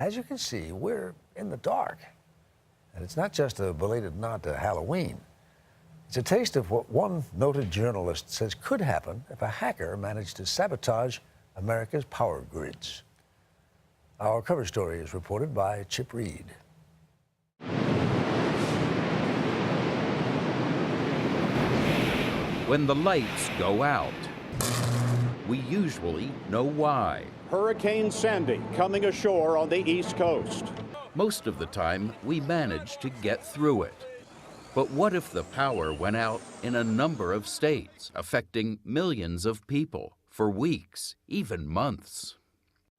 As you can see, we're in the dark. And it's not just a belated nod to Halloween. It's a taste of what one noted journalist says could happen if a hacker managed to sabotage America's power grids. Our cover story is reported by Chip Reed. When the lights go out, we usually know why. Hurricane Sandy coming ashore on the East Coast. Most of the time, we manage to get through it. But what if the power went out in a number of states, affecting millions of people for weeks, even months?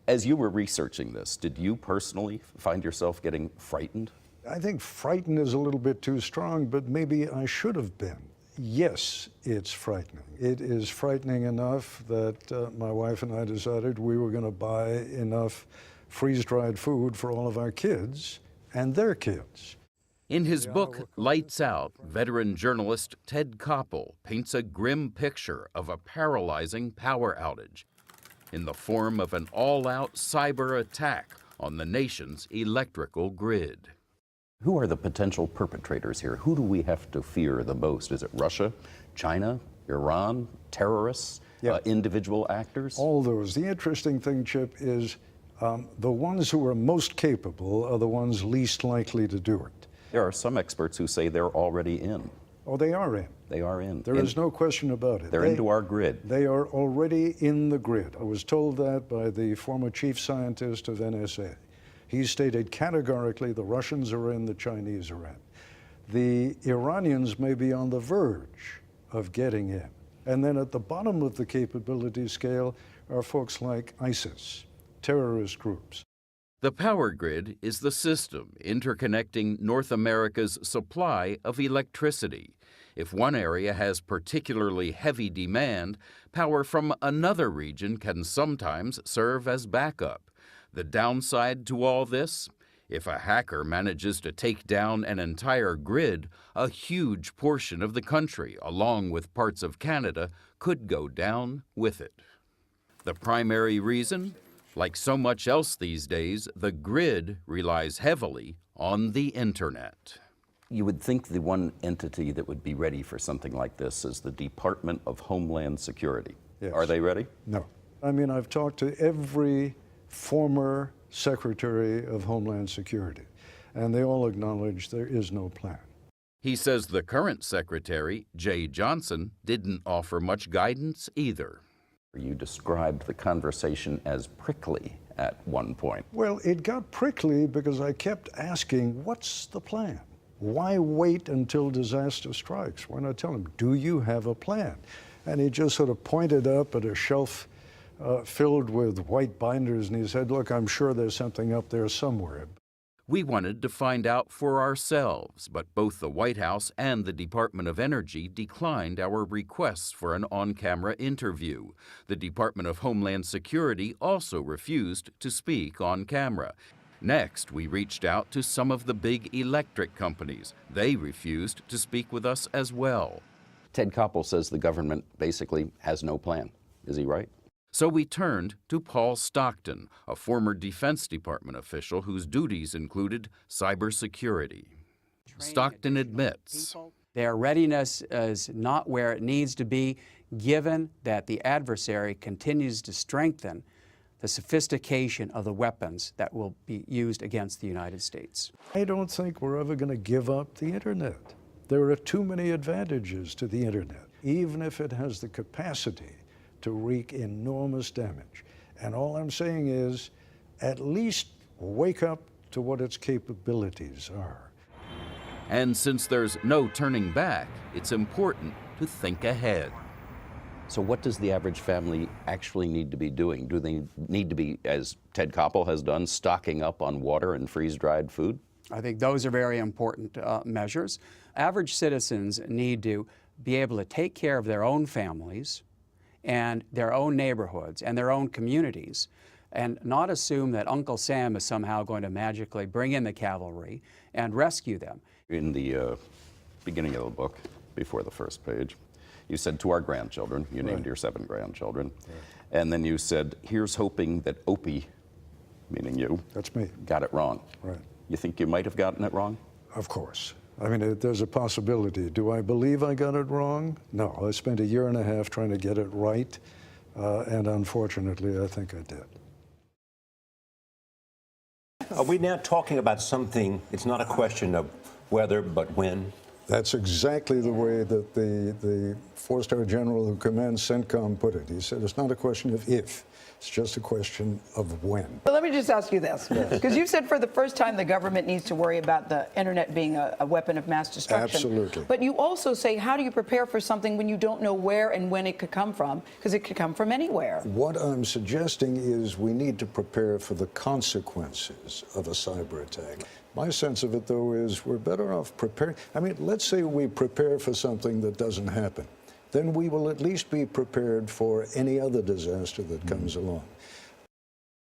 As you were researching this, did you personally find yourself getting frightened? I think frightened is a little bit too strong, but maybe I should have been. Yes, it's frightening. It is frightening enough that my wife and I decided we were going to buy enough freeze-dried food for all of our kids and their kids. In his book, Lights Out, veteran journalist Ted Koppel paints a grim picture of a paralyzing power outage in the form of an all-out cyber attack on the nation's electrical grid. Who are the potential perpetrators here? Who do we have to fear the most? Is it Russia, China, Iran, terrorists, individual actors? All those. The interesting thing, Chip, is the ones who are most capable are the ones least likely to do it. There are some experts who say they're already in. Oh, they are in. They are in. There is no question about it. They're into our grid. They are already in the grid. I was told that by the former chief scientist of NSA. He stated categorically the Russians are in, the Chinese are in. The Iranians may be on the verge of getting in. And then at the bottom of the capability scale are folks like ISIS, terrorist groups. The power grid is the system interconnecting North America's supply of electricity. If one area has particularly heavy demand, power from another region can sometimes serve as backup. The downside to all this? If a hacker manages to take down an entire grid, a huge portion of the country, along with parts of Canada, could go down with it. The primary reason? Like so much else these days, the grid relies heavily on the internet. You would think the one entity that would be ready for something like this is the Department of Homeland Security. Yes. Are they ready? No. I mean, I've talked to every former Secretary of Homeland Security, and they all acknowledge there is no plan. He says the current secretary, Jay Johnson, didn't offer much guidance either. You described the conversation as prickly at one point. Well, it got prickly because I kept asking, what's the plan? Why wait until disaster strikes? Why not tell him, do you have a plan? And he just sort of pointed up at a shelf filled with white binders, and he said, look, I'm sure there's something up there somewhere. We wanted to find out for ourselves, but both the White House and the Department of Energy declined our requests for an on-camera interview. The Department of Homeland Security also refused to speak on camera. Next, we reached out to some of the big electric companies. They refused to speak with us as well. Ted Koppel says the government basically has no plan. Is he right? So we turned to Paul Stockton, a former Defense Department official whose duties included cybersecurity. Stockton admits their readiness is not where it needs to be, given that the adversary continues to strengthen the sophistication of the weapons that will be used against the United States. I don't think we're ever going to give up the internet. There are too many advantages to the internet, even if it has the capacity to wreak enormous damage. And all I'm saying is, at least wake up to what its capabilities are. And since there's no turning back, it's important to think ahead. So what does the average family actually need to be doing? Do they need to be, as Ted Koppel has done, stocking up on water and freeze-dried food? I think those are very important measures. Average citizens need to be able to take care of their own families and their own neighborhoods and their own communities, and not assume that Uncle Sam is somehow going to magically bring in the cavalry and rescue them. In the beginning of the book, before the first page, you said to our grandchildren, you named your 7 grandchildren, and then you said, here's hoping that Opie meaning you, That's me. got it wrong. Right. You think you might have gotten it wrong? Of course. I mean, there's a possibility. Do I believe I got it wrong? No. I spent 1.5 years trying to get it right, and unfortunately, I think I did. Are we now talking about something, it's not a question of whether, but when? That's exactly the way that the four-star general who commands CENTCOM put it. He said, it's not a question of if, it's just a question of when. But let me just ask you this, because you said for the first time the government needs to worry about the internet being a weapon of mass destruction. Absolutely. But you also say, how do you prepare for something when you don't know where and when it could come from? Because it could come from anywhere. What I'm suggesting is we need to prepare for the consequences of a cyber attack. My sense of it, though, is we're better off preparing. I mean, let's say we prepare for something that doesn't happen. Then we will at least be prepared for any other disaster that comes along.